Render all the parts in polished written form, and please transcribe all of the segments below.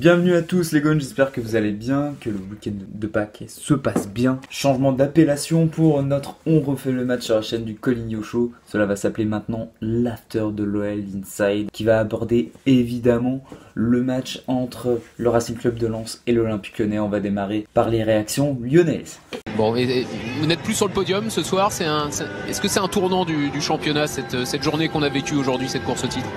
Bienvenue à tous les gones, j'espère que vous allez bien, que le week-end de Pâques se passe bien. Changement d'appellation pour notre On refait le match sur la chaîne du Coligno Show. Cela va s'appeler maintenant l'After de l'OL Inside, qui va aborder évidemment le match entre le Racing Club de Lens et l'Olympique Lyonnais. On va démarrer par les réactions lyonnaises. Bon, et vous n'êtes plus sur le podium ce soir. Est-ce que c'est un tournant du championnat, cette journée qu'on a vécue aujourd'hui, cette course au titre?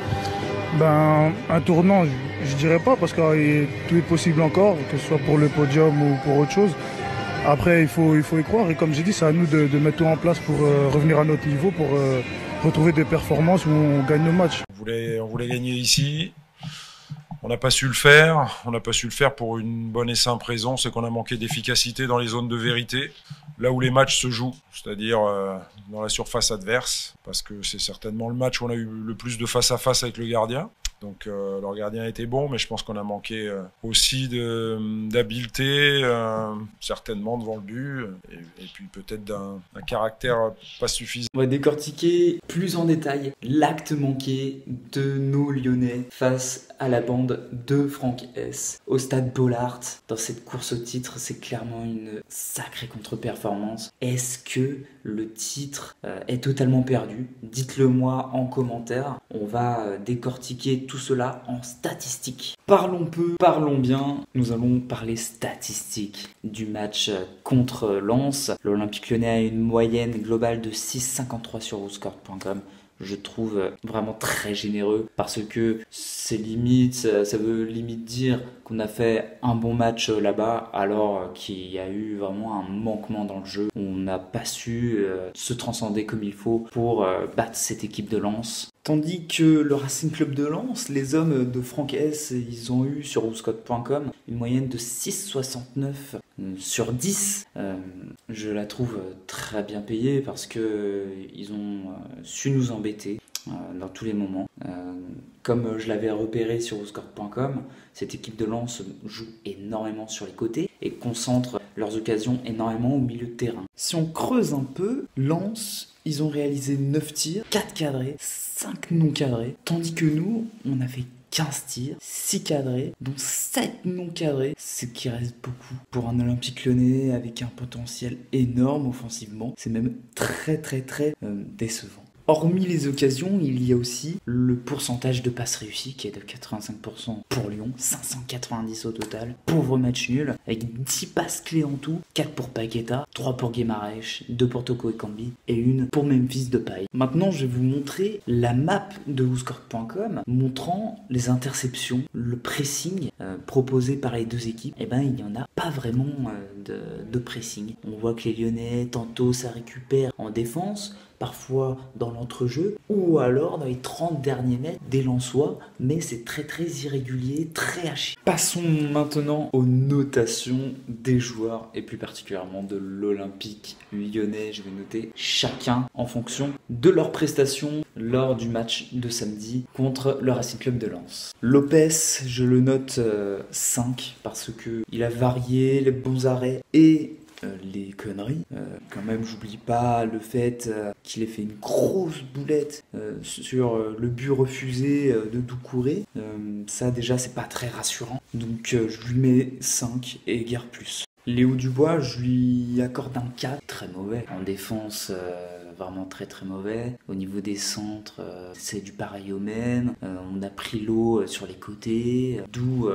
Un tournant, je dirais pas, parce que tout est possible encore, que ce soit pour le podium ou pour autre chose. Après, il faut y croire, et comme j'ai dit, c'est à nous de mettre tout en place pour revenir à notre niveau, pour retrouver des performances où on gagne nos matchs. On voulait gagner ici. On n'a pas su le faire. On n'a pas su le faire pour une bonne et simple raison, c'est qu'on a manqué d'efficacité dans les zones de vérité, là où les matchs se jouent, c'est-à-dire dans la surface adverse, parce que c'est certainement le match où on a eu le plus de face-à-face avec le gardien. Donc leur gardien était bon, mais je pense qu'on a manqué aussi d'habileté, certainement devant le but, et puis peut-être d'un caractère pas suffisant. On va décortiquer plus en détail l'acte manqué de nos Lyonnais face à la bande de Franck S. Au stade Bollaert, dans cette course au titre, c'est clairement une sacrée contre-performance. Est-ce que le titre est totalement perdu? Dites-le moi en commentaire. On va décortiquer tout cela en statistiques. Parlons peu, parlons bien. Nous allons parler statistiques du match contre Lens. L'Olympique Lyonnais a une moyenne globale de 6,53 sur WhoScored.com. Je trouve vraiment très généreux parce que c'est limite, ça veut limite dire qu'on a fait un bon match là-bas alors qu'il y a eu vraiment un manquement dans le jeu. On n'a pas su se transcender comme il faut pour battre cette équipe de Lens. Tandis que le Racing Club de Lens, les hommes de Franck S, ils ont eu sur WhoScored.com une moyenne de 6,69 sur 10. Je la trouve très bien payée parce que ils ont su nous embêter dans tous les moments. Comme je l'avais repéré sur WhoScored.com, cette équipe de Lens joue énormément sur les côtés et concentre leurs occasions énormément au milieu de terrain. Si on creuse un peu, Lens, ils ont réalisé 9 tirs, 4 cadrés, 5 non cadrés, tandis que nous, on a fait 15 tirs, 6 cadrés, dont 7 non cadrés, ce qui reste beaucoup pour un Olympique Lyonnais avec un potentiel énorme offensivement. C'est même très décevant. Hormis les occasions, il y a aussi le pourcentage de passes réussies qui est de 85% pour Lyon, 590 au total. Pauvre match nul, avec 10 passes clés en tout, 4 pour Paqueta, 3 pour Guimaraes, 2 pour Toko Ekambi et 1 pour Memphis Depay. Maintenant, je vais vous montrer la map de WhoScored.com montrant les interceptions, le pressing proposé par les deux équipes. Et ben, il n'y en a pas vraiment de pressing. On voit que les Lyonnais, tantôt ça récupère en défense, parfois dans l'entrejeu, ou alors dans les 30 derniers mètres des Lensois, mais c'est très irrégulier, très haché. Passons maintenant aux notations des joueurs, et plus particulièrement de l'Olympique Lyonnais. Je vais noter chacun en fonction de leur prestation lors du match de samedi contre le Racing Club de Lens. Lopez, je le note 5, parce qu'il a varié les bons arrêts et les conneries. Quand même, j'oublie pas le fait qu'il ait fait une grosse boulette sur le but refusé de Doucouré. Ça déjà, c'est pas très rassurant. Donc je lui mets 5 et guère plus. Léo Dubois, je lui accorde un 4, très mauvais. En défense, vraiment très mauvais. Au niveau des centres, c'est du pareil au même. On a pris l'eau sur les côtés, d'où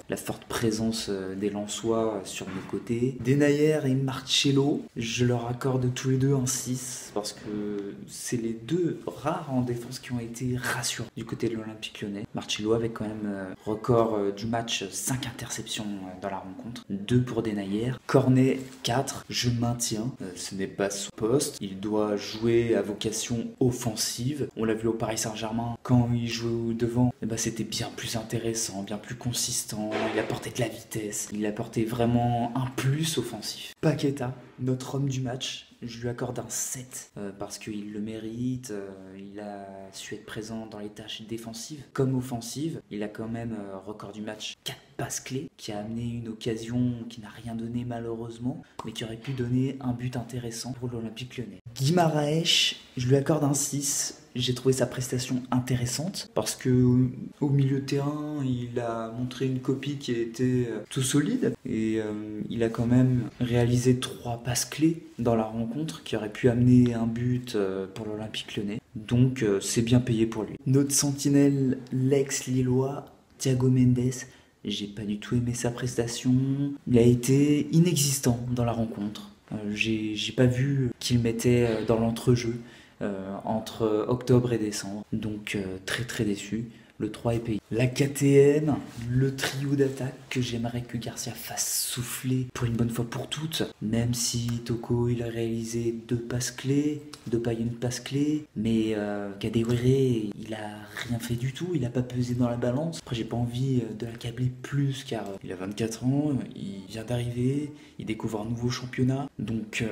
la forte présence des Lensois sur nos côtés. Denayer et Marcello, je leur accorde tous les deux un 6 parce que c'est les deux rares en défense qui ont été rassurants du côté de l'Olympique Lyonnais. Marcello avec quand même record du match, 5 interceptions dans la rencontre, 2 pour Denayer. Cornet 4, je maintiens, ce n'est pas son poste, il doit jouer à vocation offensive. On l'a vu au Paris Saint-Germain, quand il jouait devant, c'était bien plus intéressant, bien plus consistant, il apportait de la vitesse, il apportait vraiment un plus offensif. Paqueta, notre homme du match, je lui accorde un 7 parce qu'il le mérite, il a su être présent dans les tâches défensives comme offensives. Il a quand même, record du match, 4 passes clés qui a amené une occasion qui n'a rien donné malheureusement, mais qui aurait pu donner un but intéressant pour l'Olympique Lyonnais. Guimaraes, je lui accorde un 6 J'ai trouvé sa prestation intéressante parce que au milieu de terrain, il a montré une copie qui était tout solide et il a quand même réalisé 3 passes clés dans la rencontre qui auraient pu amener un but pour l'Olympique Lyonnais. Donc c'est bien payé pour lui. Notre sentinelle, l'ex-lillois, Thiago Mendes, j'ai pas du tout aimé sa prestation. Il a été inexistant dans la rencontre. J'ai pas vu qu'il mettait dans l'entrejeu entre octobre et décembre. Donc très très déçu. Le 3 est payé. La KTM, le trio d'attaque que j'aimerais que Garcia fasse souffler pour une bonne fois pour toutes. Même si Toko il a réalisé 2 passes clés, Depay une passe clé, mais Kadewere il a rien fait du tout, il a pas pesé dans la balance. Après j'ai pas envie de l'accabler plus car il a 24 ans, il vient d'arriver, il découvre un nouveau championnat. Donc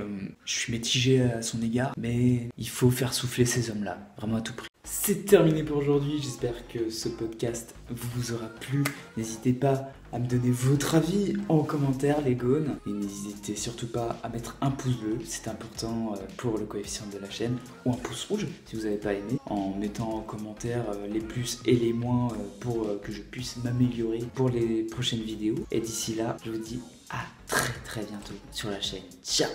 je suis mitigé à son égard, mais il faut faire souffler ces hommes-là, vraiment à tout prix. C'est terminé pour aujourd'hui, j'espère que ce podcast vous aura plu. N'hésitez pas à me donner votre avis en commentaire les gones. Et n'hésitez surtout pas à mettre un pouce bleu, c'est important pour le coefficient de la chaîne. Ou un pouce rouge si vous n'avez pas aimé. En mettant en commentaire les plus et les moins pour que je puisse m'améliorer pour les prochaines vidéos. Et d'ici là, je vous dis à très très bientôt sur la chaîne. Ciao!